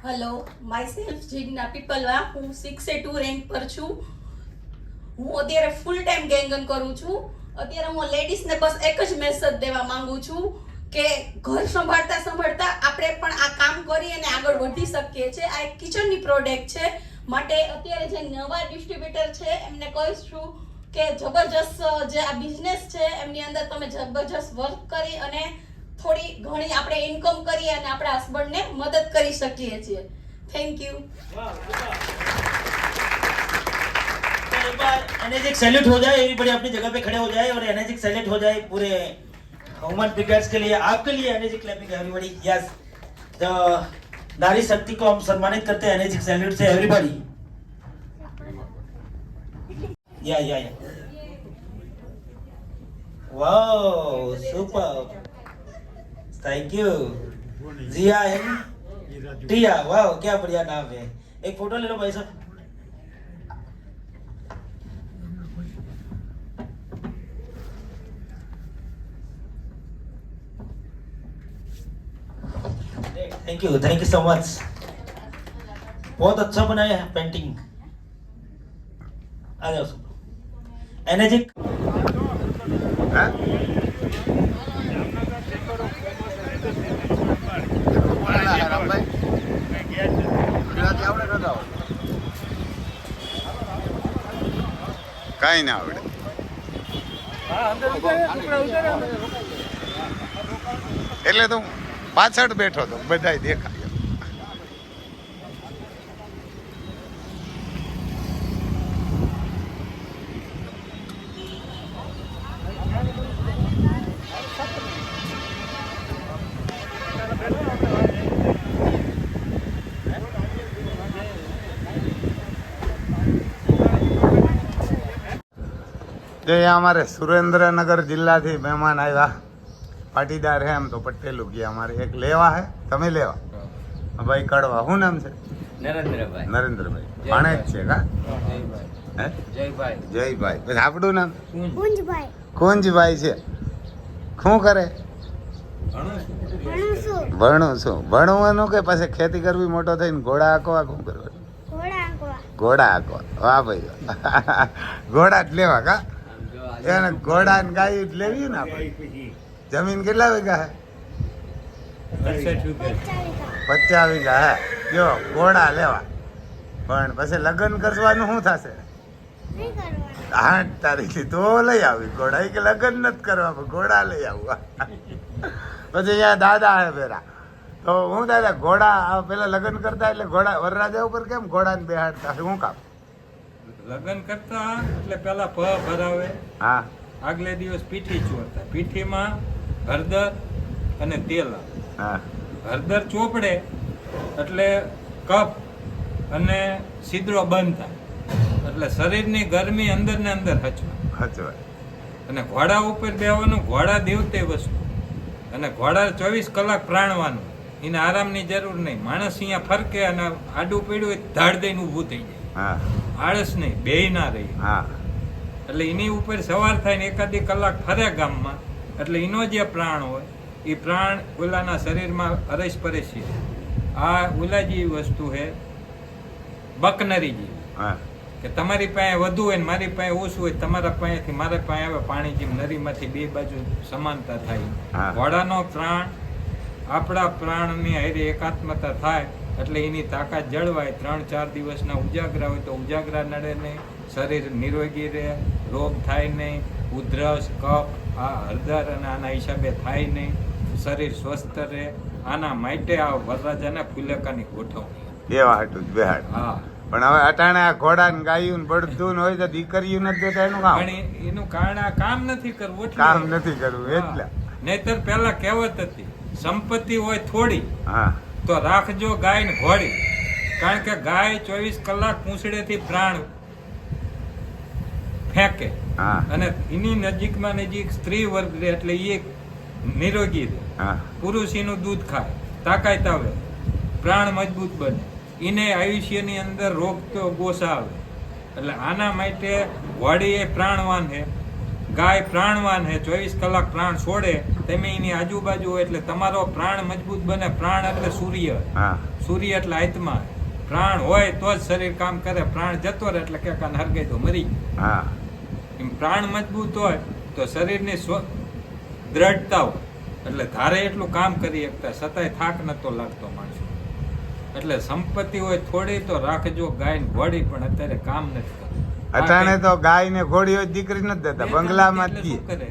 Hello, myself Jigna Pipalva. હું 6A2 rank પર છું. હું અત્યારે ફૂલ ટાઈમ ગેંગન કરું છું. અત્યારે હું લેડીઝને બસ એક જ મેસેજ દેવા માંગુ છું કે ઘર સંભાળતા સંભાળતા આપણે પણ આ કામ કરી અને આગળ વધી શકીએ છીએ. આ એક કિચનની પ્રોડક્ટ છે, માટે અત્યારે જે નવા ડિસ્ટ્રીબ્યુટર છે એમને કહીશું કે જબરજસ્ત જે આ બિઝનેસ છે એમની અંદર તમે જબરજસ્ત વર્ક કરી અને થોડી ઘણી આપણે ઇન્કમ કરીએ અને આપણા હસબન્ડને મદદ કરી શકીએ છીએ. Thank you. एक बार एनर्जिक सैल्यूट हो जाए, एवरीबॉडी अपनी जगह पे खड़े हो जाए और एनर्जिक सैल्यूट हो जाए पूरे ह्यूमन पिकर्स के लिए. आपके लिए energetic clapping everybody. Yes, the नारी शक्ति को हम सम्मानित करते हैं एनर्जिक सैल्यूट से everybody. Yeah wow, super, thank you. Jiya and Tiya, wow क्या बढ़िया नाम है. एक फोटो ले लो भाई साहब. Thank you so much. बहुत अच्छा बनाया है पेंटिंग. आ जाओ एनर्जिक. કાંઈ ના આવડે. એટલે તો પાછળ બેઠો તો બધાય દેખાય. જે અમારે સુરેન્દ્રનગર જિલ્લાથી મહેમાન આવ્યા, પાટીદાર હે એમ તો પટેલું ગયા. અમારે એક લેવા હે, તમે લેવા ભાઈ કડવા. શું નામ છે? નરેન્દ્રભાઈ. નરેન્દ્રભાઈ. ભાણેજ છે કા? હે? જયભાઈ. જયભાઈ. પછી આપણું નામ કુંજભાઈ. કુંજભાઈ છે. શું કરે? ભણું છું. ભણવાનું કે પછી ખેતી કરવી, મોટો થઈને ઘોડા હાંકવા, શું કરવાનું? ઘોડા હાંકવા. વાહ ભાઈ, ઘોડા જ લેવા કા? એને ઘોડા ને ગાય જ લેવી ને આપણે. જમીન કેટલા વીઘા હે? 50 વીઘા હે. જો ઘોડા લેવા, પણ પછી લગ્ન કરવાનું શું થશે? 8 તારીખથી તો લઈ આવી ઘોડા. કે લગ્ન નથી કરવા, પણ ઘોડા લઈ આવવા. પછી અહીંયા દાદા હે પેલા, તો હું દાદા ઘોડા પેલા લગ્ન કરતા એટલે ઘોડા વરરાજા ઉપર કેમ ઘોડાને બેહાડતા? શું કામ? લગ્ન કરતા એટલે પેલા પ ભરાવે, હા, આગલે દિવસ પીઠી ચોરતા. પીઠીમાં હળદર અને તેલ આવે. હા, હળદર ચોપડે એટલે કફ અને છિદ્રો બંધ થાય, એટલે શરીરની ગરમી અંદર ને અંદર હચવાય. અને ઘોડા ઉપર બેવાનું. ઘોડા દેવતે વસ્તુ, અને ઘોડા 24 કલાક પ્રાણવાનું. એને આરામની જરૂર નહીં. માણસ અહીંયા ફરકે અને આડું પડ્યું હોય ધાડ દઈને ઊભું થઈ જાય. હા, આળસ નહીં, બેય ના રહી. હા, એટલે એની ઉપર સવાર થાય ને એકાદી કલાક ફરે ગામમાં, એટલે એનો જે પ્રાણ હોય એ પ્રાણ ઓલાના શરીરમાં અરસ પરેશ છે. આ ઓલા જેવી વસ્તુ છે, બકનરી જેવી, હા, કે તમારી પાસે વધુ હોય ને મારી પાસે ઓછું હોય, તમારા પાસેથી મારા પાસે આવે પાણી જેમ નદીમાંથી બે બાજુ સમાનતા થાય. હા. ઘોડાનો પ્રાણ આપણા પ્રાણની હારે એકાત્મતા થાય એટલે એની તાકાત જળવાય. 3-4 દિવસના ઉજાગરા હોય તો ઉજાગરા નડે નહીં, શરીર નિરોગી રહે, રોગ થાય નહીં, ઉધરસ, કફ, આ હળદર અને આના હિસાબે થાય નહીં, શરીર સ્વસ્થ રહે. આના માટે આ વરરાજાના ફુલેકાની ગોઠવણી. એવા હાટું જ બેહાડ. હા, પણ હવે અટાણે આ ઘોડા ને ગાયું ને બળદું ને હોય તો દીકરીઓ નથી દેતા. એનું કામ પણ એનું કારણ આ કામ નથી કરવું એટલે. કામ નથી કરવું એટલે. નહીતર પેલા કહેવત હતી, સંપત્તિ હોય થોડી હા, તો રાખજો ગાય ને ઘોડી. કારણ કે ગાય 24 કલાક પૂંછડેથી પ્રાણ ફેંકે, હા, અને એની નજીકમાં નજીક સ્ત્રી વર્ગ રહે એટલે એ નિરોગી રહે. હા, પુરુષ એનું દૂધ ખાય, તાકાત આવે, પ્રાણ મજબૂત બને. એને આયુષ્યની અંદર રોગ તો ગોસા આવે. એટલે આના માટે ઘોડી એ પ્રાણવાન છે, ગાય પ્રાણવાન છે. 24 કલાક પ્રાણ છોડે તમે એની આજુબાજુ હોય એટલે તમારો પ્રાણ મજબૂત બને. પ્રાણ એટલે સૂર્ય, હા સૂર્ય એટલે આત્મા. પ્રાણ હોય તો જ શરીર કામ કરે. પ્રાણ જતો રહે એટલે કે કાન હરગાઈ તો મરી ગયું. હા એમ પ્રાણ મજબૂત હોય તો શરીરની દ્રઢતા હોય એટલે ધારે એટલું કામ કરી શકતા, છતાંય થાક નતો લાગતો માણસો. એટલે સંપત્તિ હોય થોડી તો રાખજો ગાય ને ઘોડી, પણ અત્યારે કામ નથી કરતું. અટાણે તો ગાય ને ઘોડીઓ જ દીકરી નથી દેતા, બંગલામાં જ એટલે શું દઈએ. કરે?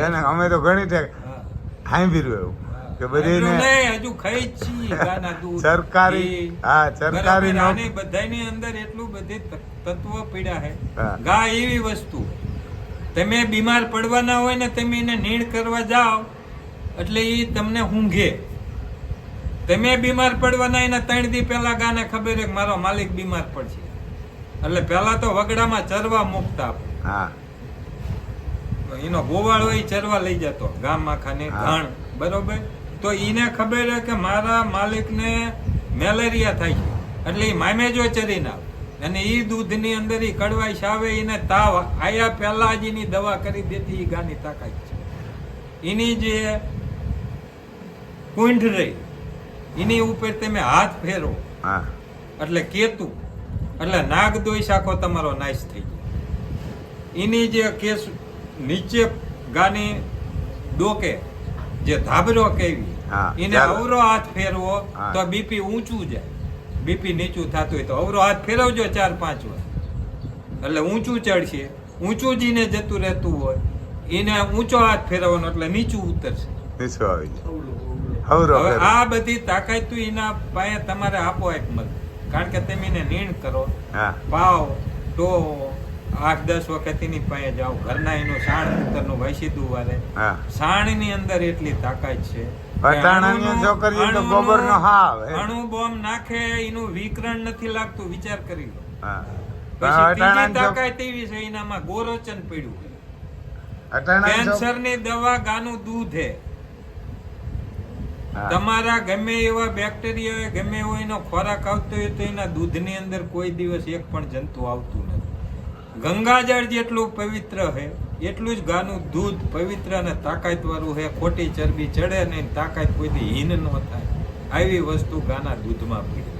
એને અમે તો ઘણી ઠેક હા. સાંભળ્યું એવું કે બધીને એટલું નહીં, હજુ ખાઈ જ છીએ ગાના દૂધ, સરકારી ઘી. હા સરકારી બરાબર, આની નોકરી બધાયની અંદર એટલું બધી તત્વો પીડ્યા છે. હા. ગાય એવી વસ્તુ, તમે બીમાર પડવાના હોય ને તમે એને નીણ કરવા જાઓ એટલે એ તમને ઊંઘે. તમે બીમાર પડવાના એના 3 દી પહેલા ગાને ખબર છે કે મારો માલિક બીમાર પડશે, એટલે પહેલા તો વગડામાં ચરવા મૂકતા. હા એનો ગોવાળ હોય ચરવા લઈ જતો ગામમાં ખાને ઘાણ, બરોબર. તો એને ખબર છે કે મારા માલિકને મેલેરિયા થાય છે, એટલે એ મામે જો ચરીને આવે અને એ દૂધની અંદર એ કડવાઈશ આવે, એને તાવ આયા પહેલા જ એની દવા કરી દેતી. એ ગાની તાકાત છે. એની જે કુંઠ રહી એની ઉપર તમે હાથ ફેરો હા એટલે કેતું, એટલે નાગદોષ આખો તમારો નાશ થઈ જાય. એની જે કેસ નીચે ગાની ડોકે જે ધાબરો કેવી, હા, એને ચાલો. અવરો હાથ ફેરવો હા. તો બીપી ઊંચું જાય. બીપી નીચું થતું હોય તો અવરો હાથ ફેરવજો 4-5 વાર, એટલે ઊંચું ચડશે. ઊંચું જીને જતું રહેતું હોય એને ઊંચો હાથ ફેરવવાનો એટલે નીચું ઉતરશે. નીચું આવી જાય. હવરો હવે ફેરો. આ બધી તાકાત તો એના પાસે તમારે આપો એક મત, કારણ કે તમે એને નીણ કરો, હા પાવ તો 8-10 વખત એની પાસે જાઓ. ઘરના એનું સાણ ઉતરનું વૈસીદું વારે, હા સાણની અંદર એટલી તાકાત છે. વટાણાની છોકરીઓ તો ગોબરનો હાવ, હે. અણુ બોમ્બ નાખે એનું વિકરણ નથી લાગતું, વિચાર કરી લો. હા પછી ત્રીજી વટાણાની તાકાત એવી છે એનામાં ગોરોચન પડ્યું. અટાણાની કેન્સર ની દવા ગાનું દૂધ હે. હા. તમારા ગમે એવા બેક્ટેરિયા ગમે એવો એનો ખોરાક આવતો હોય તો એના દૂધની અંદર કોઈ દિવસ એક પણ જંતુ આવતું નથી. ગંગાજળ જેટલું પવિત્ર છે એટલું જ ગાનું દૂધ પવિત્ર અને તાકાત વાળું છે. ખોટી ચરબી ચડે નહીં, તાકાત કોઈથી હીન ન થાય, આવી વસ્તુ ગાના દૂધમાં પીડે.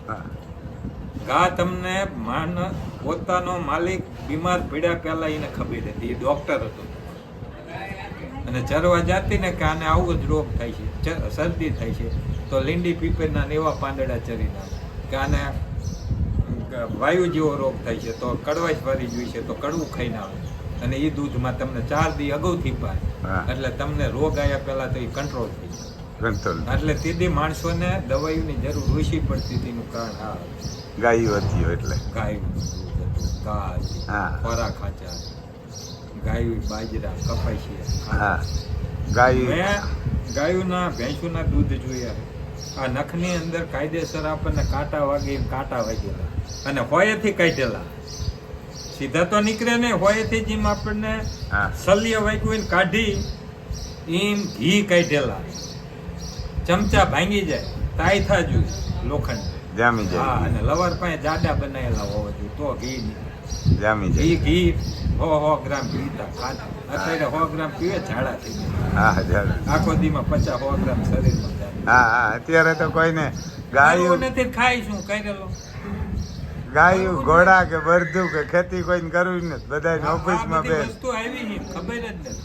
હા. ગા તમને પોતાનો માલિક બીમાર પડ્યા પહેલા એને ખબર હતી, એ ડોક્ટર હતો અને ચરવા જાતી ને કે આને આવો જ રોગ થાય છે, શરદી થાય છે, તો લીંડી પીપળના ને એવા પાંદડા ચરી નાખે કે આને વાયુ જેવો રોગ થાય છે તો કડવાશ વાળી જોઈશે તો કડવું ખાઈને આવે, અને એ દૂધમાં તમને 4 દી અગાઉથી પાય, હા. એટલે તમને રોગ આવ્યા પહેલા તો એ કંટ્રોલ થઈ જાય. કંટ્રોલ એટલે તીધી માણસોને દવાઈઓની જરૂર ઓછી પડતી હતી. એનું કારણ આ ગાયું હતી એટલે ગાયનું દૂધ હતું, ઘાસ, હા. ખોરાક ખાચા, ગાયું બાજરા, કપાસિયા. હા ગાયું મેં ગાયુંના ભેંસુના દૂધ જોયા. આ નખની અંદર કાયદેસર આપણને કાંટા વાગે કાંટા વાગેલા અને હોયેથી કાઢેલા, સીધા તો નીકળે ને, હોયેથી જેમ આપણને હા. સલ્ય વાગ્યું હોય ને કાઢી એમ ઘી કાઢેલા, ચમચા ભાંગી જાય તાયથા જોઈએ લોખંડ. જામી હા, જાય અને લવાર પાસે જાડા બનાવેલા હોવા જોઈએ તો ઘી નીકળે. જામી ઘી જાય ઘી 100 ગ્રામ પીતા ખાતા, અત્યારે 100 ગ્રામ પીવે ઝાડા થઈ જાય. હા જામી. આખો દીમાં 50-100 ગ્રામ શરીરમાં જાય. હા હા અત્યારે તો કોઈને ગાયું ગાયું નથી ખાઈશું કરેલો. ગાયું ઘોડા કે બરધું કે ખેતી કોઈને કરવી નથી, બધા આ ઓફિસમાં બધી બે વસ્તુ આવી છે ખબર જ નથી.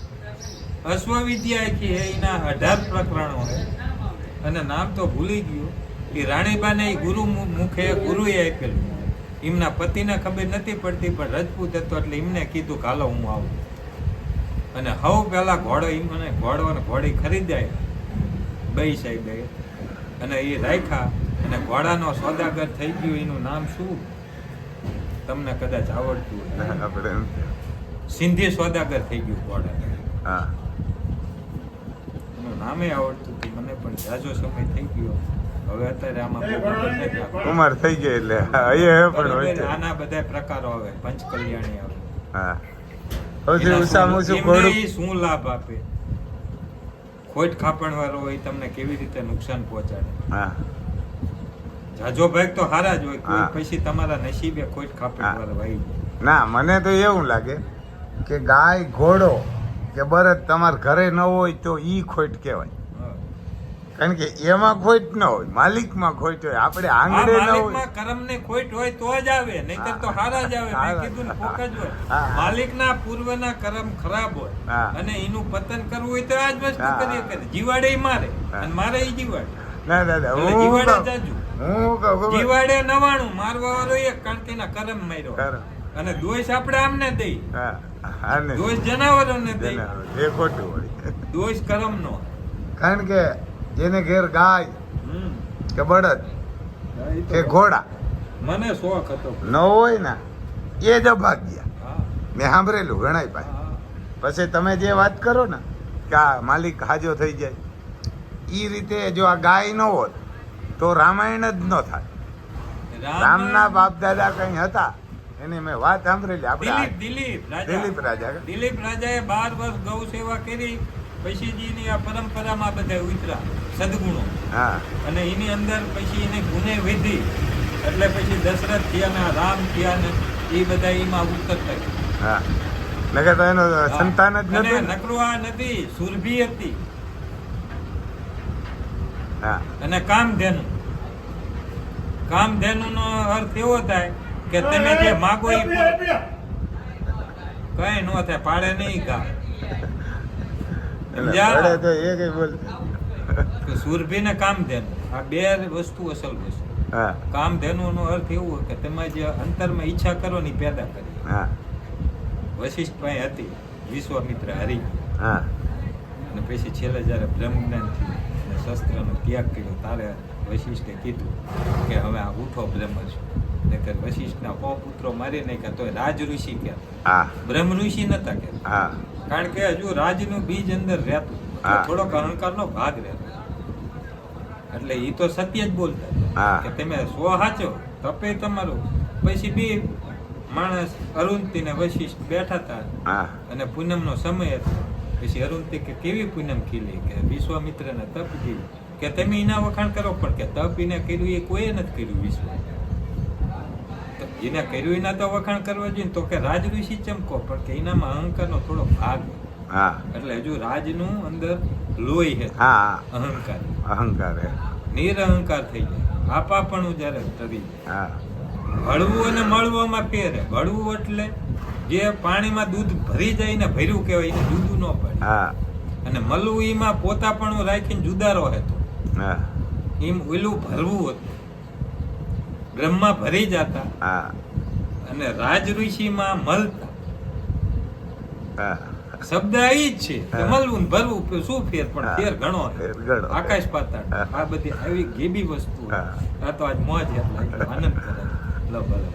અશ્વવિદ્યા આખી હે, એના 18 પ્રકરણો હે અને નામ તો ભૂલી ગયું. એ રાણીબાને એ ગુરુ મુખે ગુરુએ આપેલું. એમના પતિને ખબર નથી પડતી, પણ રજપૂત હતો એટલે એમને કીધું કે હાલો હું આવું. અને હવ પેલા ઘોડો એમને ઘોડો અને ઘોડી ખરીદાય બે સાહેબે અને એ રાખ્યા અને ઘોડાનો સોદાગર થઈ ગયો. એનું નામ શું તમને કદાચ આવડતું હોય? આપણે એમ કે. સિંધી સોદાગર થઈ ગયું ઘોડા. હા એનું નામે આવડતું હતું મને, પણ જાજો સમય થઈ ગયો. હવે અત્યારે આમાં બહુ ખબર નથી આપણને. ઉંમર થઈ ગઈ એટલે અહીંયા પણ હોય બરાબર, છે. આના બધા પ્રકારો આવે, પંચકલ્યાણી આવે. હા સૌથી એના ઊંચામાં ઊંચું એમને ઘોડું ઈ શું લાભ આપે? ખોટ ખાપણ વાળો હોય તમને કેવી રીતે નુકસાન પહોંચાડે? હા જાજો ભાગ તો હારા જ હોય, કોઈ હા. પછી તમારા નસીબે ખોટ ખાપણ હા. વાળો આવી જાય. ના મને તો એવું લાગે કે ગાય ઘોડો કે બળદ તમારા ઘરે ન હોય તો ઈ ખોટ કહેવાય. હા. કારણ કે એમાં ખોટ ન હોય, માલિકમાં ખોટ હોય, આપણે આ આંગળે ન હોય. માલિકમાં કરમને ખોટ હોય તો જ આવે, નહીંતર તો હારા જ આવે. મેં કીધું ને, ફોક જ હોય. હા. માલિકના પૂર્વના કર્મ ખરાબ હોય હા. અને એનું પતન કરવું હોય તો આ જ વસ્તુ હા. કરીએ કરે. જીવાડે ય મારે હા. અને મારે ય જીવાડે. ના દાદા, એટલે હું જીવાડે કહું, જાજુ. હું કહું ખબર? જીવાડે 99, મારવા વાળો એક, કારણ કે એના કર્મ માર્યો. ખરું. અને દોષ આપણે આમને દઈ, હા, આને દોષ જનાવરોને દઈ, જનાવર, એ ખોટું હોય. દોષ કર્મનો. કારણ કે જેને ઘેર ગાય હમ. કે બળદ હા, ઈ તો કે ઘોડા મને શોખ હતો. ન હોય ને એ જ અભાગ્યા. હા, મેં સાંભળેલું ઘણાય પાસે. હા. પછી તમે જે વાત કરો ને કે આ માલિક હાજો થઈ જાય, એ રીતે જો આ ગાય ન હોત તો રામાયણ જ ન થાય. રામના બાપ દાદા કઈ હતા એની મેં વાત સાંભળેલી. આપણે દિલીપ રાજા. દિલીપ રાજાએ 12 વર્ષ ગૌ સેવા કરી. પછીજીની આ પરંપરામાં બધા ઉતરા સદગુણો, હા અને એની અંદર પછી એને ગુને વિધી, એટલે પછી દશરથ થયા ને રામ થયા ને એ બધા એમાં ઉતરતા ગયા. હા, નકર તો એનો સંતાન જ અને નથી ને. નકરું આ નદી સુરભી હતી હા અને કામધેનુ. કામધેનુનો અર્થ એવો થાય કે તમે જે માગો એ કઈ નો થાય, પાડે નહીં ગા. એટલે સમજ્યા? પડે તો એ કઈ બોલ. કે સુરભી ને કામધેનુ આ બે વસ્તુ અસલ વસ્તુ. હા કામધેનુ નો અર્થ એવો કે તમે જે અંતરમાં ઈચ્છા કરો ને ઈ પેદા કરી. હા વશિષ્ઠ પાસે હતી, વિશ્વામિત્ર હરી, હા અને પછી છેલ્લે જયારે બ્રહ્મ જ્ઞાન થયું અને શસ્ત્રનો ત્યાગ કર્યો, તારે વશિષ્ઠે કીધું કે હવે આ ઉઠો બ્રહ્મ છું. નકર વશિષ્ઠના 100 પુત્રો મારી નાખ્યા તોય રાજ ઋષિ કહેતા, હા બ્રહ્મ ઋષિ નતા કહેતા. હા કારણ કે હજુ રાજનું બીજ અંદર રહેતું, હા. થોડોક અહંકારનો ભાગ રહેતો. એટલે ઈ તો સત્ય જ બોલતા હા. કે તમે સ્વ હાચો, તપે તમારું. પછી બી માણસ અરુંધતી ને વશિષ્ઠ બેઠા હતા હા અને પૂનમનો સમય હતો. પછી અરુંધતી કે કેવી પૂનમ ખીલી, કે વિશ્વામિત્રને તપ કીધું. કે તમે એના વખાણ કરો, પણ કે તપ એને કર્યું એ કોઈએ નથી કર્યું. વિશ્વ એને કર્યું એના તો વખાણ કરવા જોઈએ ને, તો કે રાજ ઋષિ ચમકો, પણ કે એનામાં અહંકારનો થોડો ભાગ હોય. હા એટલે હજુ રાજનું અંદર લોહી છે, હા અહંકાર. અહંકાર હે. નિરઅહંકાર થઈ જાય, આપાપણું જ્યારે તરી જાય. હા હળવું અને મળવામાં ફેર છે. હળવું એટલે જે પાણીમાં દૂધ ભરી જાય ને ભર્યું કહેવાય, એને જુદું ન પડે. હા અને મળવું એમાં પોતાપણું રાખીને જુદારો હતો. હા એમ ઓલું ભરવું હતું. બ્રહ્મા ભરી જતા હા અને રાજ ઋષિમાં મળતા. હા શબ્દ આવી જ છે કે મળવું ને ભરવું, શું ફેર? પણ હા. ફેર ઘણો છે. ફેર ઘણો. આકાશ પાતાળ. હા. આ બધી આવી ગેબી વસ્તુ. હા. આ તો આજ મોજ એટલે આનંદ કરે. લો ભલે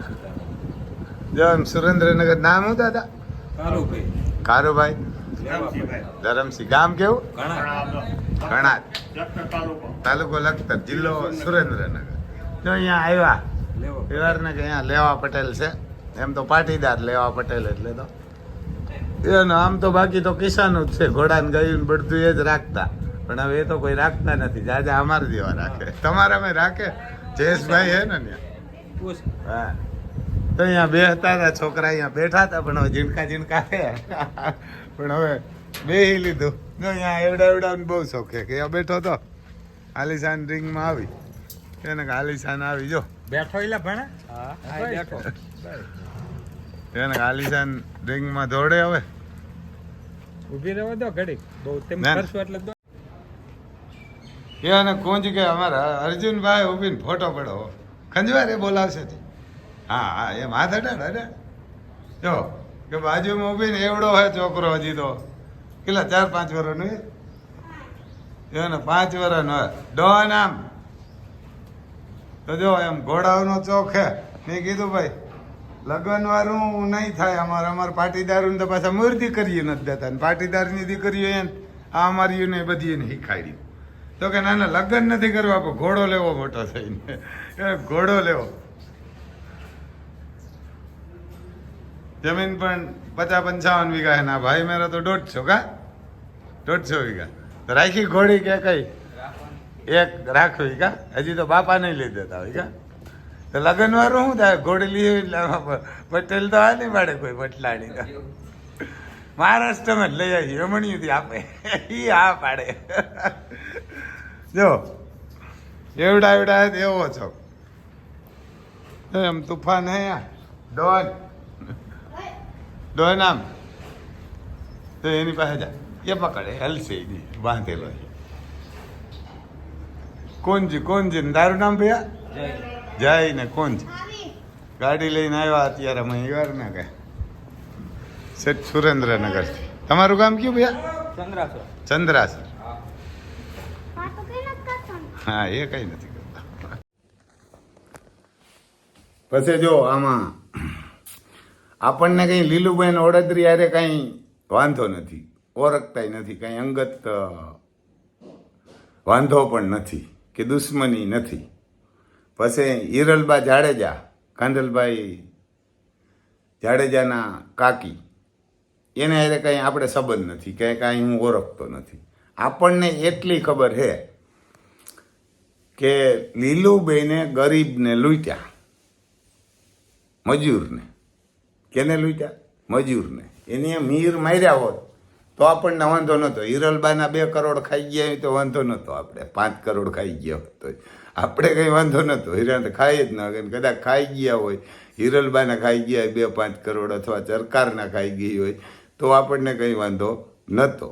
સીતારામ. જો એમ સુરેન્દ્રનગર નામ શું દાદા? સારું ભાઈ. કારુભાઈ લેવા પડે. ધરમસિંહ. ગામ કેવું? ઘણા ઘણાદ, તાલુકો લખતર, જિલ્લો સુરેન્દ્રનગર. જો અહીંયા આવ્યા લેવો વ્યવહારને કે અહીંયા લેવા પટેલ છે, એમ તો પાટીદાર લેવા પટેલ એટલે તો એનો આમ તો બાકી તો કિસાનું જ છે, ઘોડાને ગાયું બધું એ જ રાખતા. પણ હવે એ તો કોઈ રાખતા નથી, જાજા અમારે જેવા રાખે. તમારામાં રાખે? જયેશભાઈ હે ને ત્યાં? પૂછ. હા, તો અહીંયા બેસતા હતા છોકરા, અહીંયા બેઠા હતા, પણ હવે ઝીણકા હે પણ હવે બેહી લીધું. જો અહીંયા એવડાવડાને બહુ શોખ છે કે અહીંયા બેઠો તો આલિશાન રિંગમાં આવી એને કે આલિશાન આવી જો બેઠો એટલે ભણે. હા બેઠો. એને કે આલિશાન રિંગમાં દોડે હવે. ઊભી રહેવા દો ઘડી. બહુ તેમ ના. કરશો એટલે દો. એને કુંજ કે અમારા અર્જુનભાઈ ઊભીને ફોટો પડો ખંજવારે બોલાવશે તે. હા હા એમ હાથ અડાડ જો કે બાજુમાં ઊભીને એવડો હોય છોકરો, હજી તો કેટલા 4-5 વર્ષનો એને 5 વર્ષનો હોય. ડોન આમ તો જો એમ ઘોડાઓનો ચોક હે. મેં કીધું ભાઈ લગ્ન વાળું નહીં થાય અમારે પાટીદારું તો પાછા મૂર્તિ કરીએ નથી દેતા, પાટીદારની દીકરીઓ એને આ અમારીઓને બધી એને શીખાડી. તો કે ના ના લગ્ન નથી કરવા, પણ ઘોડો લેવો મોટો થઈને. ઘોડો લેવો. જમીન પણ 50-55 વીઘા હે ના ભાઈ મેરા તો 150 કા 150 વીઘા. તો રાખી ઘોડી કે કઈ એક રાખવી કા? હજી તો બાપા નહીં લઈ દેતા હોય કા? તો લગ્ન વાળું શું થાય? ઘોડી લઈ પટેલ તો આ નહીં પાડે કોઈ પટલાણી કા. મહારાષ્ટ્રમાં જ લઈ આવી રમણીયુંથી આપે એ હા પાડે જો એવડા એવડા એવો છો એમ તુફાન હે ડોન આમ તો એની પાસે જા એ પકડે હલશે એની બાંધેલો કોંજ ને તારું નામ ભૈયા જય ને કોંજ ગાડી લઈને આવ્યા અત્યારે અમે એવાર ના કે સેઠ સુરેન્દ્રનગરથી તમારું ગામ કયું ભૈયા ચંદ્રાસર હા એ કઈ નથી કરતા પછી જો આમાં આપણને કઈ લીલુબેન ઓડદરી યારે કઈ વાંધો નથી ઓળખતાય નથી કઈ અંગત વાંધો પણ નથી કે દુશ્મની નથી પછી હિરલબા જાડેજા કાંદલભાઈ જાડેજાના કાકી એને હારે કંઈ આપણે સંબંધ નથી કે કાંઈ હું ઓળખતો નથી આપણને એટલી ખબર છે કે લીલુબેને ગરીબને લૂંટ્યા મજૂરને કેને લૂંટ્યા મજૂરને એને મીર માર્યા હોત તો આપણને વાંધો નહોતો હિરલબાના 2 કરોડ ખાઈ ગયા હોય તો વાંધો નહોતો આપણે 5 કરોડ ખાઈ ગયા હોત તો આપણે કંઈ વાંધો નહોતો હિરણ તો ખાઈ જ ન કદાચ ખાઈ ગયા હોય હિરલબાના ખાઈ ગયા હોય 2-5 કરોડ અથવા સરકારના ખાઈ ગઈ હોય તો આપણને કંઈ વાંધો નહોતો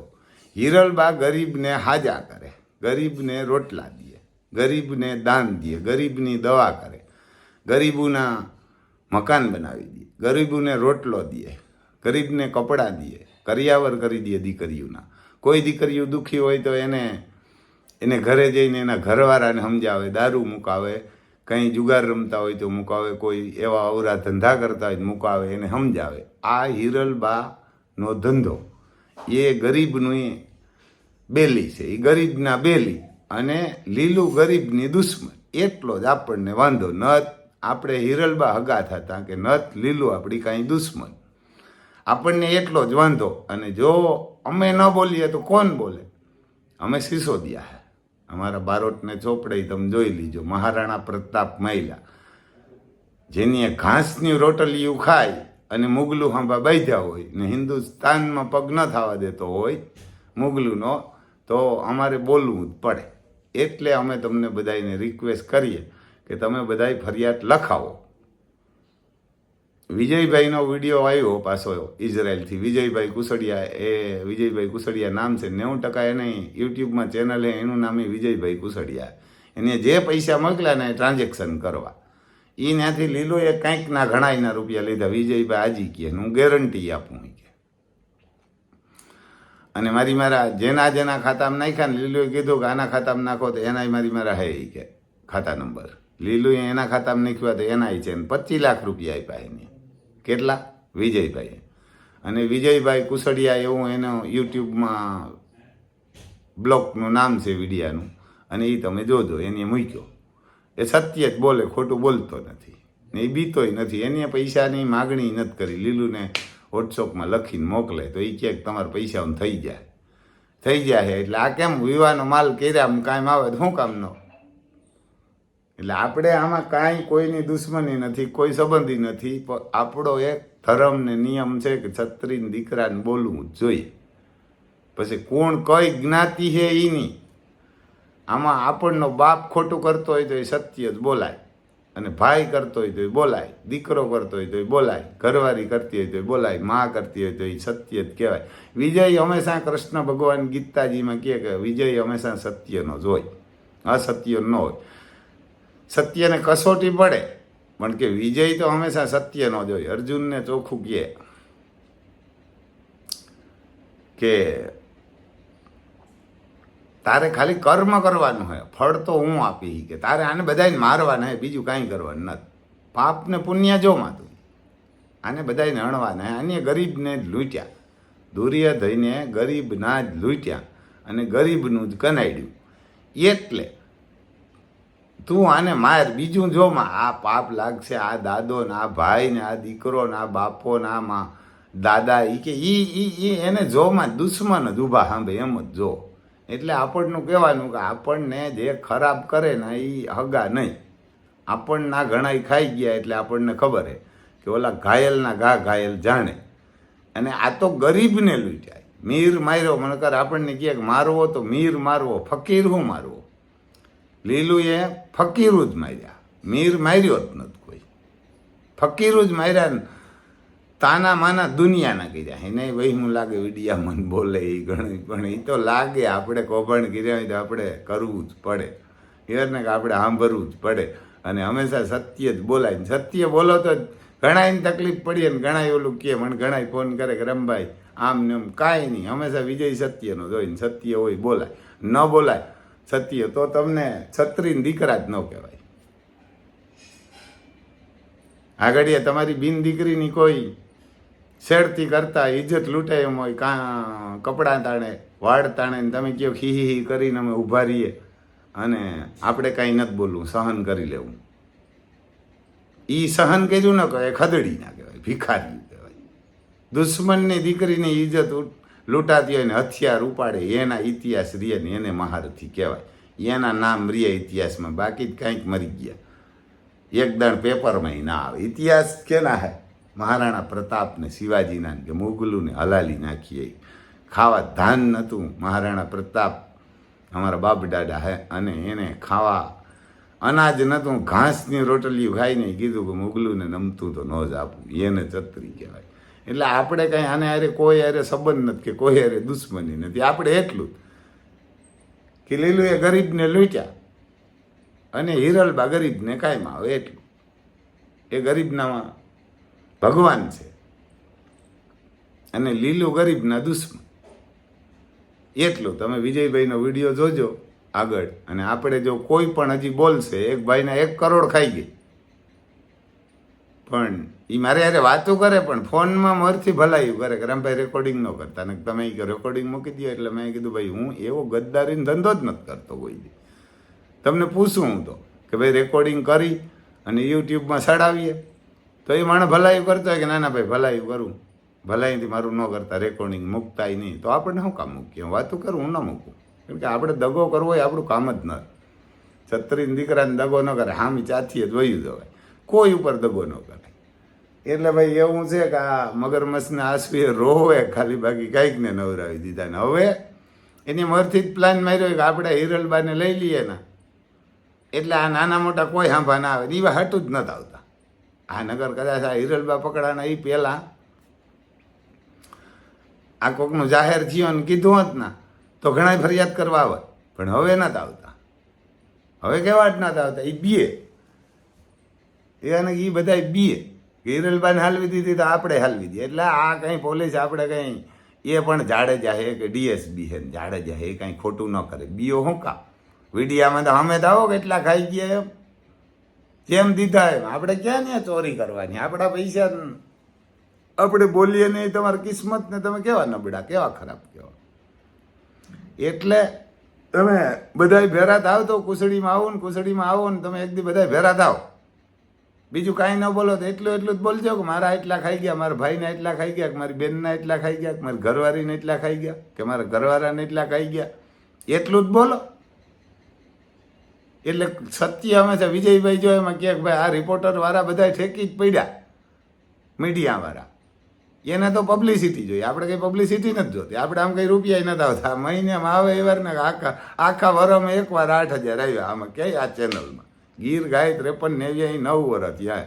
હિરલબા ગરીબને હાજા કરે ગરીબને રોટલા દે ગરીબને દાન દે ગરીબની દવા કરે ગરીબોના મકાન બનાવી દે ગરીબોને રોટલો દે ગરીબને કપડાં દે કરિયાવર કરી દે દીકરીઓના કોઈ દીકરીઓ દુઃખી હોય તો એને ઘરે જઈને એના ઘરવાળાને સમજાવે દારૂ મુકાવે કંઈ જુગાર રમતા હોય તો મુકાવે કોઈ એવા અવરા ધંધા કરતા હોય મુકાવે એને સમજાવે આ હિરલબાનો ધંધો એ ગરીબનું બેલી છે એ ગરીબના બેલી અને લીલું ગરીબની દુશ્મન એટલો જ આપણને વાંધો ન આપણે હિરલબા હગા થતા કે નત લીલું આપણી કાંઈ દુશ્મન આપણને એટલો જ વાંધો અને જો અમે ન બોલીએ તો કોણ બોલે અમે સિસોદિયા અમારા બારોટને ચોપડે તમે જોઈ લીજો મહારાણા પ્રતાપ મહિલા જેની ઘાસની રોટલીયું ખાય અને મુગલું હાંભા બાંધ્યા હોય ને હિન્દુસ્તાનમાં પગ ન થવા દેતો હોય મુગલુંનો તો અમારે બોલવું જ પડે એટલે અમે તમને બધાને રિક્વેસ્ટ કરીએ કે તમે બધાય ફરિયાદ લખાવો વિજયભાઈનો વિડીયો આવ્યો પાછો ઇઝરાયલથી વિજયભાઈ કુસડિયા નામ છે 90% એને યુટ્યુબમાં ચેનલ છે એનું નામ વિજયભાઈ કુસડિયા એને જે પૈસા મોકલ્યા ને ટ્રાન્ઝેક્શન કરવા એ ત્યાંથી લીલોએ કંઈકના ઘણાયના રૂપિયા લીધા વિજયભાઈ આજી કહે હું ગેરંટી આપું કે અને મારા જેના ખાતામાં નાખ્યા ને લીલોએ કીધું કે આના ખાતામાં નાખો તો એના મારા હે કે ખાતા નંબર લીલુએ એના ખાતામાં નાખ્યા તો એના છે 25 લાખ રૂપિયા આપ્યા એને કેટલા વિજયભાઈ અને વિજયભાઈ કુસડિયા એવું એનો યુટ્યુબમાં બ્લોગનું નામ છે વિડિયાનું અને એ તમે જોજો એને મૂક્યો એ સત્ય જ બોલે ખોટું બોલતો નથી ને એ બીતોય નથી એને પૈસાની માગણી નથી કરી લીલુને વોટ્સઅપમાં લખીને મોકલે તો એ ક્યાંક તમારા પૈસા થઈ જાય એટલે આ કેમ વિવાનો માલ કર્યા કામ આવે તો શું કામ ન એટલે આપણે આમાં કાંઈ કોઈની દુશ્મની નથી કોઈ સંબંધી નથી પણ આપણો એક ધર્મ ને નિયમ છે કે છત્રીને દીકરાને બોલવું જ જોઈએ પછી કોણ કઈ જ્ઞાતિ છે એ નહીં આમાં આપણનો બાપ ખોટું કરતો હોય તો એ સત્ય જ બોલાય અને ભાઈ કરતો હોય તો એ બોલાય દીકરો કરતો હોય તો એ બોલાય ઘરવાળી કરતી હોય તો એ બોલાય મા કરતી હોય તો એ સત્ય જ કહેવાય વિજય હંમેશા કૃષ્ણ ભગવાન ગીતાજીમાં કહે કે વિજય હંમેશા સત્યનો જ હોય અસત્ય ન હોય સત્યને કસોટી પડે પણ કે વિજય તો હંમેશા સત્યનો જ હોય અર્જુનને ચોખ્ખું કહે કે તારે ખાલી કર્મ કરવાનું હોય ફળ તો હું આપી કે તારે આને બધાને મારવાના હોય બીજું કાંઈ કરવાનું નથી પાપ ને પુણ્ય જોમાં તું આને બધાને હણવાના હોય આને ગરીબને જ લૂંટ્યા દુર્યોધને ગરીબના જ લૂંટ્યા અને ગરીબનું જ કનાડ્યું એટલે તું આને માર બીજું જોમાં આ પાપ લાગશે આ દાદો ને આ ભાઈ ને આ દીકરો ને આ બાપો ને આ માં દાદા એ કે ઈ એને જોમાં દુશ્મન જ ઊભા સાંભે એમ જ જો એટલે આપણનું કહેવાનું કે આપણને જે ખરાબ કરે ને એ હગા નહીં આપણના ઘણા ખાઈ ગયા એટલે આપણને ખબર છે કે ઓલા ઘાયલના ઘાયલ જાણે અને આ તો ગરીબને લૂંટાય. મીર માર્યો, મને કર આપણને કહે કે મારવો તો મીર મારવો, ફકીર હું મારવો. લીલુએ ફકીરું જ માર્યા, મીર માર્યો જ નથી કોઈ, ફકીરું જ માર્યા ને તાના માના દુનિયાના કર્યા. એને ભાઈ હું લાગે વિડિયા મન બોલે એ ઘણું, પણ એ તો લાગે આપણે કૌભાંડ કર્યા હોય તો આપણે કરવું જ પડે, એને કે આપણે સાંભળવું જ પડે. અને હંમેશા સત્ય જ બોલાય, સત્ય બોલો તો ઘણાની તકલીફ પડીએ ને ઘણા ઓલું કહે, મને ઘણા ફોન કરે કે રમભાઈ આમ ને આમ, કાંઈ નહીં, હંમેશા વિજય સત્યનો જોઈને સત્ય હોય બોલાય, ન બોલાય સત્ય તો તમને છત્રીને દીકરા જ ન કહેવાય. આગળ તમારી બિન દીકરીની કોઈ શેરતી કરતા ઇજ્જત લૂંટાય એમ હોય, કાં કપડાં તાણે વાળ તાણે ને તમે કહો હી હી કરીને અમે ઊભા રહીએ અને આપણે કાંઈ નથી બોલવું, સહન કરી લેવું. એ સહન કર્યું ન કહેવાય, ખદડી ના કહેવાય, ભિખારી કહેવાય. દુશ્મનની દીકરીની ઇજ્જત લૂંટાતી હોય ને હથિયાર ઉપાડે એના ઇતિહાસ રીએ ને એને મહારથી કહેવાય, એના નામ રીએ ઇતિહાસમાં, બાકી જ કાંઈક મરી ગયા, એક દાણ પેપરમાં ના આવે. ઇતિહાસ કેના હે? મહારાણા પ્રતાપ ને શિવાજીના કે મુગલું ને હલાલી નાખીએ, ખાવા ધાન નહોતું. મહારાણા પ્રતાપ અમારા બાપ દાદા હે, અને એને ખાવા અનાજ નહોતું, ઘાસની રોટલીઓ ખાઈને કીધું કે મુગલું ને નમતું તો ન જ આપવું, એને ચતરી કહેવાય. એટલે આપણે કંઈ આને હારે કોઈ હારે સંબંધ નથી કે કોઈ હારે દુશ્મની નથી. આપણે એટલું કે લીલું એ ગરીબને લૂંટ્યા અને હિરલબા ગરીબને કાયમ આવે, એટલું. એ ગરીબના ભગવાન છે અને લીલું ગરીબના દુશ્મન, એટલું. તમે વિજયભાઈનો વિડીયો જોજો આગળ, અને આપણે જો કોઈ પણ હજી બોલશે, એક ભાઈના 1 કરોડ ખાઈ ગઈ, પણ એ મારે યારે વાતો કરે પણ ફોનમાં મરથી ભલાયું કરે કે રામભાઈ રેકોર્ડિંગ ન કરતા, ને તમે રેકોર્ડિંગ મૂકી દો. એટલે મેં કીધું ભાઈ હું એવો ગદ્દારીનો ધંધો જ નથી કરતો કોઈ દી. તમને પૂછું હું તો કે ભાઈ રેકોર્ડિંગ કરી અને યુટ્યુબમાં ચડાવીએ તો એ માણસ ભલાયું કરતો હોય કે ના ના ભાઈ ભલાયું કરું, ભલાઈથી મારું ન કરતા રેકોર્ડિંગ મૂકતાય નહીં, તો આપણને શું કામ મૂકીએ? હું વાતું કરું, હું ન મૂકું. કેમ કે આપણે દગો કરવો હોય આપણું કામ જ ન. છત્રીને દીકરાને દગો ન કરે, હામી ચાથીએ જ વયું જવાય, કોઈ ઉપર દગો ન કરે. એટલે ભાઈ એવું છે કે આ મગરમચ્છને આંસુએ રોવે ખાલી, બાકી કાંઈક ને નવરાવી દીધા. ને હવે એની મરથી જ પ્લાન માર્યો કે આપણે હિરલબાને લઈ લઈએ ને, એટલે આ નાના મોટા કોઈ સાંભા ના આવે, એવા હટું જ નથી આવતા. આ નગર કદાચ આ હિરલબા પકડાના એ પહેલાં આ કોકનું જાહેર થયો ને કીધું હોત ના તો ઘણા ફરિયાદ કરવા આવે, પણ હવે નથી આવતા. હવે કેવા જ નથી આવતા, એ બીએ એને એ બધા બીએ હિરલબાને હાલવી દીધી તો આપણે હાલવી દઈએ. એટલે આ કંઈ પોલીસ આપણે કંઈ એ પણ જાડેજા હે કે ડીએસબી હે જાડેજા હે, એ કાંઈ ખોટું ન કરે. બીઓ શું કામ? વિડીયામાં તો અમે તો આવો કેટલા ખાઈ ગયા એમ, જેમ દીધા એમ. આપણે ક્યાં ને ચોરી કરવાની? આપણા પૈસા આપણે બોલીએ નહીં, તમારી કિસ્મત ને તમે કેવા નબળા, કેવા ખરાબ કેવા. એટલે તમે બધા ભેરા થાવ તો કુસડીમાં આવો ને કુસડીમાં આવો ને તમે એક દી બધા ભેરા થાવ, બીજું કાંઈ ન બોલો તો એટલું જ બોલજો કે મારા એટલા ખાઈ ગયા, મારા ભાઈના એટલા ખાઈ ગયા, કે મારી બેનના એટલા ખાઈ ગયા, કે મારી ઘરવાળીને એટલા ખાઈ ગયા, કે મારા ઘરવાળાને એટલા ખાઈ ગયા, એટલું જ બોલો. એટલે સત્ય હંમેશા વિજયભાઈ જો એમાં કહે કે ભાઈ આ રિપોર્ટર વાળા બધા ઠેકી જ પડ્યા, મીડિયા વાળા, એને તો પબ્લિસિટી જોઈએ. આપણે કંઈ પબ્લિસિટી નથી જોતી, આપણે આમ કંઈ રૂપિયા નથી આવતા. મહિનામાં આવે એવાર ને આખા વરમાં એકવાર 8,000 આવ્યા. આમાં ક્યાંય આ ચેનલમાં ગીર ગાય 53 9 વર્ષ થયા,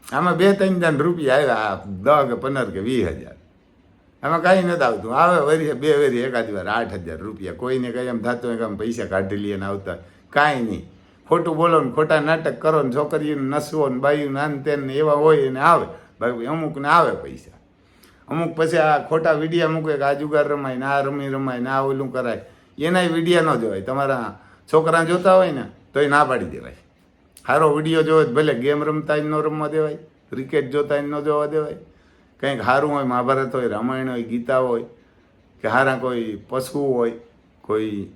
આમાં 2-3 રૂપિયા આવ્યા, 10 કે 15 કે 20,000. આમાં કાંઈ નથી આવતું. આવે વરી 2 વરી એકાદ વાર 8,000 રૂપિયા. કોઈને કંઈ એમ થતું હોય કે આમ પૈસા કાઢી લઈએ ને આવતા, કાંઈ નહીં. ખોટું બોલો ને ખોટા નાટક કરો ને છોકરીઓને નસવો ને બાયું નાન તેન ને એવા હોય ને આવે. બાકી અમુકને આવે પૈસા, અમુક પછી આ ખોટા વિડીયા મૂકે કે આ જુગાર રમાય ને આ રમાય ને આ ઓલું કરાય, એનાય વિડીયા ન જોવાય. તમારા છોકરા જોતા હોય ને તો એ ના પાડી દેવાય. સારો વિડીયો જોવે ભલે ગેમ રમતા ન રમવા દેવાય, ક્રિકેટ જોતા ન જોવા દેવાય, કંઈક સારું હોય, મહાભારત હોય, રામાયણ હોય, ગીતા હોય, કે સારા કોઈ પશુ હોય કોઈ,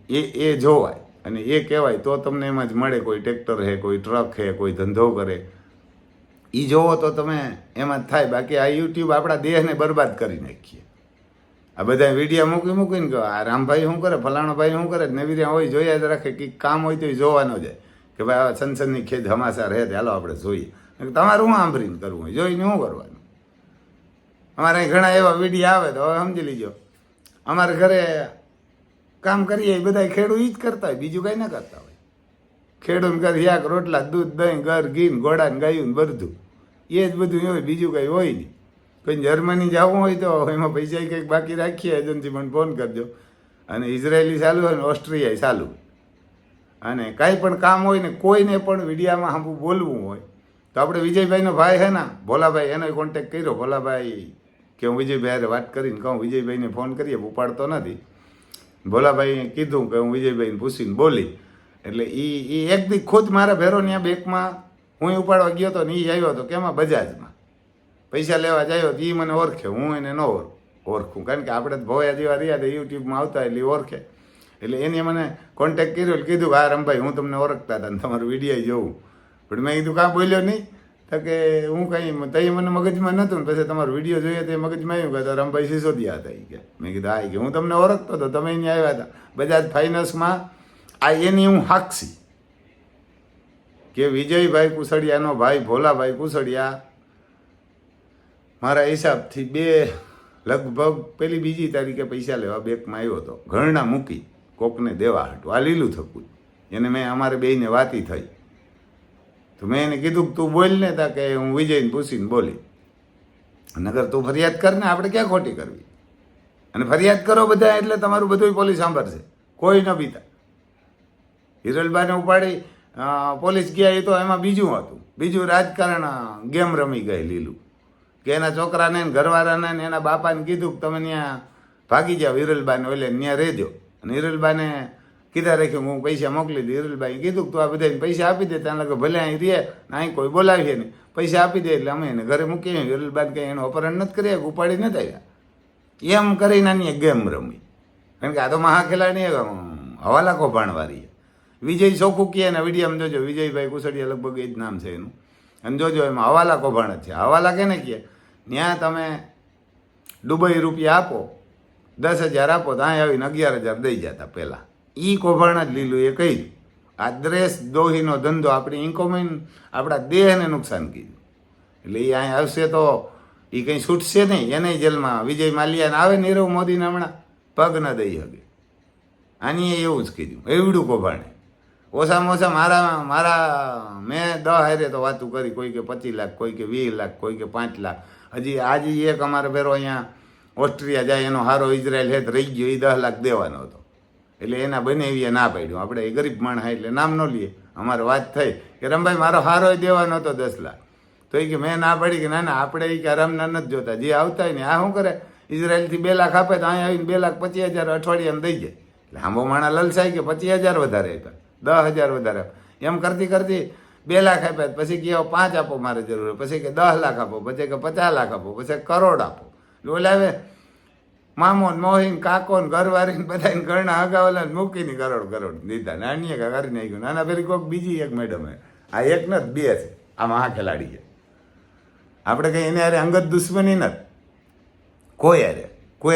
એ જોવાય અને એ કહેવાય તો તમને એમાં જ મળે. કોઈ ટ્રેક્ટર હે, કોઈ ટ્રક હે, કોઈ ધંધો કરે, એ જોવો તો તમે એમાં જ થાય. બાકી આ યુટ્યુબ આપણા દેહને બરબાદ કરી નાખીએ. આ બધા વિડીયો મૂકીને કહો આ રામભાઈ શું કરે, ફલાણો ભાઈ શું કરે, નવીર્યા હોય જોયા જ રાખે. કંઈક કામ હોય તો એ જોવા ન જાય કે ભાઈ આ સનસનની ખેદ હમાસા રહે, હાલો આપણે જોઈએ. તમારું શું સાંભળીને કરવું હોય, જોઈને શું કરવાનું? અમારે અહીં ઘણા એવા વિડીયો આવે તો હવે સમજી લીજો અમારે ઘરે કામ કરીએ એ બધા ખેડૂત ઈ જ કરતા હોય, બીજું કાંઈ ના કરતા હોય. ખેડૂત ઘર શાક રોટલા દૂધ દહીં ઘર ઘી ઘોડા ને ગાયું ને બધું એ જ બધું હોય, બીજું કંઈ હોય નહીં. કોઈ જર્મની જવું હોય તો એમાં પૈસા કંઈક બાકી રાખીએ એજન્સી મને ફોન કરજો. અને ઇઝરાયેલી ચાલુ હોય ને ઓસ્ટ્રેલિયા ચાલુ હોય. અને કાંઈ પણ કામ હોય ને કોઈને પણ વિડીયામાં સાંભળું બોલવું હોય તો આપણે વિજયભાઈનો ભાઈ છે ને ભોલાભાઈ એનો કોન્ટેક્ટ કર્યો. ભોલાભાઈ કે હું વિજયભાઈ વાત કરીને કહું, વિજયભાઈને ફોન કરીએ ઉપાડતો નથી. ભોલાભાઈએ કીધું કે હું વિજયભાઈને પૂછીને બોલી એટલે એ એક દી ખુદ મારા ભેરો ત્યાં બેંકમાં હું ઉપાડવા ગયો હતો ને એ આવ્યો હતો કેમાં બજાજમાં પૈસા લેવા જાય તો એ મને ઓળખે, હું એને ન ઓળખું. કારણ કે આપણે ભોયા જેવા રહ્યા તો યુટ્યુબમાં આવતા એટલે ઓળખે. એટલે એને મને કોન્ટેક્ટ કર્યો એટલે કીધું હા રમભાઈ હું તમને ઓળખતા હતા ને તમારું વિડીયો જોઉં. પણ મેં કીધું કાં બોલ્યો નહીં તો કે હું કંઈ તઈ મને મગજમાં નહોતું ને પછી તમારો વિડીયો જોઈએ તો મગજમાં આવ્યું કે તો રમભાઈ સિસોદિયા હતા એ કે. મેં કીધું હા કે હું તમને ઓળખતો હતો, તમે અહીંયા આવ્યા હતા બજાજ ફાઇનાન્સમાં. આ એની હું સાક્ષી કે વિજયભાઈ કુસડિયાનો ભાઈ ભોલાભાઈ કુસડિયા મારા હિસાબથી લગભગ પેલી બીજી તારીખે પૈસા લેવા બેંકમાં આવ્યો હતો, ઘરણા મૂકી કોકને દેવા હતું. આ લીલું થકું એને મેં અમારે બેયને વાતી થઈ તો મેં એને કીધું કે તું બોલ ને તા કે હું વિજયને પૂછીને બોલી, નગર તું ફરિયાદ કર ને આપણે ક્યાં ખોટી કરવી. અને ફરિયાદ કરો બધા એટલે તમારું બધું પોલીસ સાંભળશે, કોઈ ન બીતા. હિરલબાને ઉપાડી પોલીસ ગયા એ તો એમાં બીજું હતું, બીજું રાજકારણ ગેમ રમી ગઈ લીલું કે એના છોકરાને ઘરવાળાને ને એના બાપાને કીધું કે તમે ત્યાં ભાગી જાઓ હિરલબાને એટલે ત્યાં રહેજો. અને હિરલબાને કીધા રાખ્યું હું પૈસા મોકલી દે. હિરલબાઈ કીધું તું આ બધાને પૈસા આપી દે, ત્યાં લગે ભલે અહીં રહે ને અહીં કોઈ બોલાવીએ ને પૈસા આપી દે એટલે અમે એને ઘરે મૂકીએ. હિરલબાને કંઈ એનું અપહરણ નથી કર્યા, ઉપાડી નથી આવ્યા, એમ કરી નાની ગેમ રમી. કારણ કે આ તો મહા ખેલાડી હવાલા કૌભાંડવાળી. વિજય ચોખ્ખું કહે ને વિડીયામાં જોજો, વિજયભાઈ કુસડિયા લગભગ એ જ નામ છે એનું. અને જોજો એમાં હવાલા કૌભાંડ જ છે. હવાલા કેને કહે ત્યાં તમે દુબઈ રૂપિયા આપો 10,000 આપો તો અહીં આવીને 11,000 દઈ જતા પહેલાં. એ કૌભાંડ જ લીલું એ કહી. આ દ્રેસ દોહીનો ધંધો આપણી ઇન્કોમેન આપણા દેહને નુકસાન કીધું. એટલે એ અહીં આવશે તો એ કંઈ છૂટશે નહીં, એને જેલમાં. વિજય માલ્યાને આવે નીરવ મોદીને હમણાં પગ ન દઈ શકે. આની એવું જ કીધું, એવડું કૌભાંડ. ઓછામાં ઓછા મારા મેં 10 હારે તો વાતું કરી, કોઈ કે 25 લાખ, કોઈ કે 20 લાખ, કોઈ કે 5 લાખ. હજી આજે એક અમારે ભેરો અહીંયા ઓસ્ટ્રેલિયા જાય એનો હારો ઇઝરાયલ હેત રહી ગયો, એ 10 લાખ દેવાનો હતો. એટલે એના બનેવીએ ના પાડ્યું. આપણે એ ગરીબ માણસ એટલે નામ ન લઈએ. અમારે વાત થઈ કે રમભાઈ મારો હારો દેવાનો હતો 10 લાખ. તો એ કે મેં ના પાડી કે ના ના આપણે એ કે રમના નથી જોતા, જે આવતા હોય ને આ શું કરે ઇઝરાયલથી 2 લાખ આપે તો અહીંયા આવીને 2,25,000 અઠવાડિયામાં દઈ જાય. એટલે આંબો માણા લલસાય કે 25,000 વધારે આપ્યા, 10,000 વધારે એમ કરતી કરતી 2 લાખ આપ્યા. પછી કે 5 આપો મારે જરૂર, પછી કે 10 લાખ આપો, પછી કે 50 લાખ આપો, પછી કરોડ આપો. બોલાવે મામો ને મોહીન કાકો ને ઘરવાળીને બધાને ઘરના હગાવેલા મૂકીને કરોડ દીધા. નાની કરી નાખ્યું. નાના ફેરી કોઈક બીજી એક મેડમ આ એક નથી 2 છે. આ મહા ખેલાડી છે. આપણે કંઈ એને હારે અંગત દુશ્મની નથી, કોઈ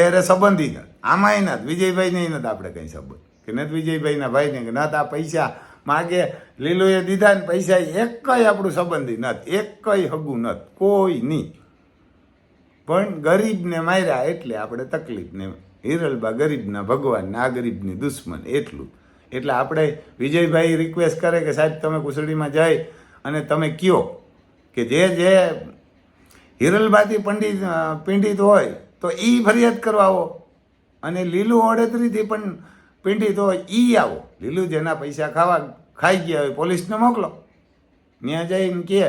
હારે સંબંધી નથી. આમાંય નથી, વિજયભાઈ નથી આપણે કંઈ સંબંધ કે નથી વિજયભાઈના ભાઈને કે નથી. આ પૈસા માગે લીલુએ દીધા ને પૈસા એક કઈ આપણું સંબંધી નથી, એક કઈ હગું નથી, કોઈ નહીં. પણ ગરીબને માર્યા એટલે આપણે તકલીફ ને હિરલબા ગરીબના ભગવાન ને આ ગરીબની દુશ્મન એટલું. એટલે આપણે વિજયભાઈ રિક્વેસ્ટ કરે કે સાહેબ તમે કુસડીમાં જાય અને તમે કયો કે જે હિરલબાથી પીંડિત હોય તો એ ફરિયાદ કરવા આવો, અને લીલું ઓડેતરીથી પણ પીંડિત હોય એ આવો. લીલું જેના પૈસા ખાઈ ગયા હોય પોલીસને મોકલો, ત્યાં જઈને કહે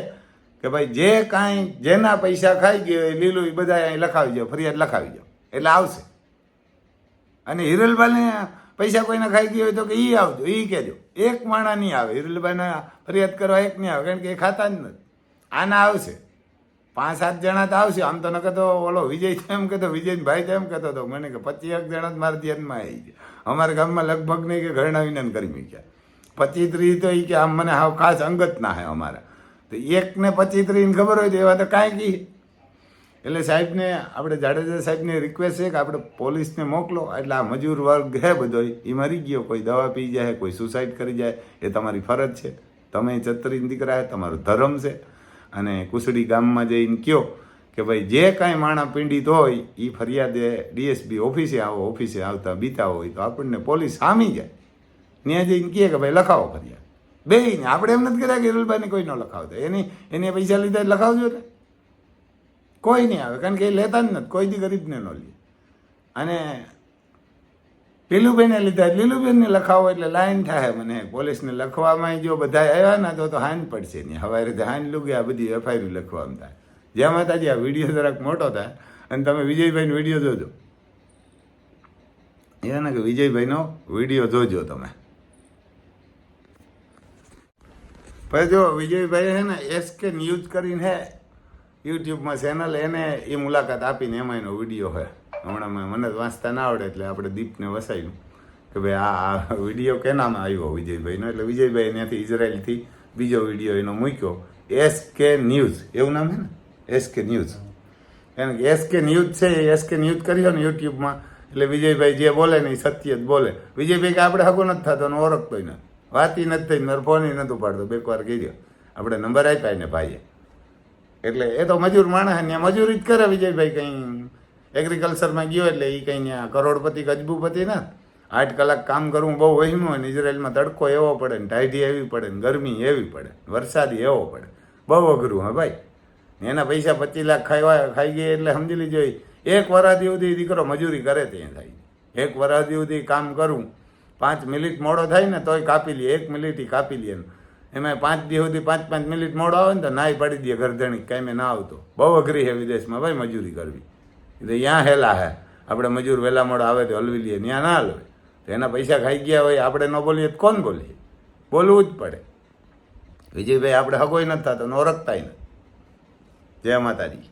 કે ભાઈ જે કાંઈ જેના પૈસા ખાઈ ગયો હોય લીલું એ બધા અહીં લખાવી જાઓ, ફરિયાદ લખાવી જાઓ એટલે આવશે. અને હિરલબાને પૈસા કોઈને ખાઈ ગયો હોય તો કે એ આવજો, એ કહેજો. એક માણા નહીં આવે હિરલબાને ફરિયાદ કરવા, એક નહીં આવે, કારણ કે એ ખાતા જ નથી. આના આવશે 5-7 જણા તો આવશે. આમ તો ન કહેતો ઓલો વિજય તો એમ કહેતો, વિજયભાઈ તો એમ કહેતો હતો મને કે 25 જણા જ મારા ધ્યાનમાં આવી ગયા. અમારા ગામમાં લગભગ નહીં કે ઘરણા વિનંતી કરી મૂક્યા. 25-30 તો એ કે આમ મને હાવ ખાસ અંગત ના હે અમારા. તો 1 ને 25-30 ખબર હોય તો એવા તો કાંઈ કહી. એટલે સાહેબને આપણે જાડેજા સાહેબને રિક્વેસ્ટ છે કે આપણે પોલીસને મોકલો. એટલે આ મજૂર વર્ગ હે બધો એ મરી ગયો, કોઈ દવા પી જાય, કોઈ સુસાઇડ કરી જાય, એ તમારી ફરજ છે. તમે છત્રી દીકરા તમારો ધર્મ છે. અને કુસડી ગામમાં જઈને કહો કે ભાઈ જે કાંઈ માણસ પીડિત હોય એ ફરિયાદે ડીએસપી ઓફિસે આવો, ઓફિસે આવતા બીતા હોય તો આપણને પોલીસ સામી જાય, ત્યાં જઈને કહે કે ભાઈ લખાવો ફરિયાદ. બેયને આપણે એમ નથી કર્યા કે હિરુલભાઈને કોઈ ન લખાવતા, એને પૈસા લીધા જ લખાવજો ને, કોઈ નહીં આવે, કારણ કે એ લેતા જ નથી, કોઈ દી ગરીબને ન લે. અને લીલુબેને લીધા, લીલુબેનને લખાવો એટલે લાઈન થાય. મને પોલીસને લખવામાં જો બધા આવ્યા ને તો હાન પડશે નહીં, હવે રીતે હાન લુગે આ બધી એફઆઈઆર લખવામાં થાય. જ્યાં માતાજી આ વિડીયો જરાક મોટો થાય અને તમે વિજયભાઈનો વિડીયો જોજો, એને કે વિજયભાઈનો વિડીયો જોજો તમે. પછી જો વિજયભાઈ છે ને SK ન્યૂઝ કરીને હે યુટ્યુબમાં ચેનલ, એને એ મુલાકાત આપીને એમાં એનો વિડીયો હોય. હમણાં મને વાંચતા ના આવડે એટલે આપણે દીપને વસાવ્યું કે ભાઈ આ વિડીયો કેનામાં આવ્યો વિજયભાઈનો, એટલે વિજયભાઈ ત્યાંથી ઇઝરાયલથી બીજો વિડીયો એનો મૂક્યો, SK ન્યૂઝ એવું નામ છે ને, SK ન્યૂઝ. કારણ કે SK ન્યૂઝ છે એ SK ન્યૂઝ કર્યો ને યુટ્યુબમાં, એટલે વિજયભાઈ જે બોલે ને એ સત્ય જ બોલે. વિજયભાઈ કે આપણે હગો નથી થતો ને ઓળખતોય નથી, વાતી નથી થઈ, મારે ફોન નહોતું પાડતો, બે વાર કીધો, આપણે નંબર આપ્યા ને ભાઈએ. એટલે એ તો મજૂર માણસ, ત્યાં મજૂરી જ કરે વિજયભાઈ. કંઈ એગ્રીકલ્ચરમાં ગયો એટલે એ કંઈ ત્યાં કરોડપતિ ગજબુપતિ ને 8 કલાક કામ કરવું બહુ વહેમું હોય ને, ઇઝરાયલમાં તડકો એવો પડે ને, ટાઢી એવી પડે ને, ગરમી એવી પડે, વરસાદી એવો પડે, બહુ અઘરું. હા ભાઈ, એના પૈસા 25 લાખ ખાઈ ગયા એટલે સમજી લીજો 1 વરાદી સુધી દીકરો મજૂરી કરે ત્યાં થાય. 1 વરાદી સુધી કામ કરું, 5 મિનિટ મોડો થાય ને તોય કાપી લે, 1 મિનિટ કાપી લે. એમાં 5 દી સુધી 5 મિનિટ મોડો આવે ને તો નાઈ પડી દે ગરદણી, કાંઈ ના આવતો. બહુ અઘરી છે વિદેશમાં ભાઈ મજૂરી કરવી. એટલે ત્યાં હેલા હે, આપણે મજૂર વહેલા મોડો આવે તો હલવી લઈએ, ત્યાં ના હલવે. તો એના પૈસા ખાઈ ગયા હોય, આપણે ન બોલીએ તો કોણ બોલીએ? બોલવું જ પડે. વિજયભાઈ આપણે હગોય નથી થતો ને ઓળખતાય નથી. જય માતાજી.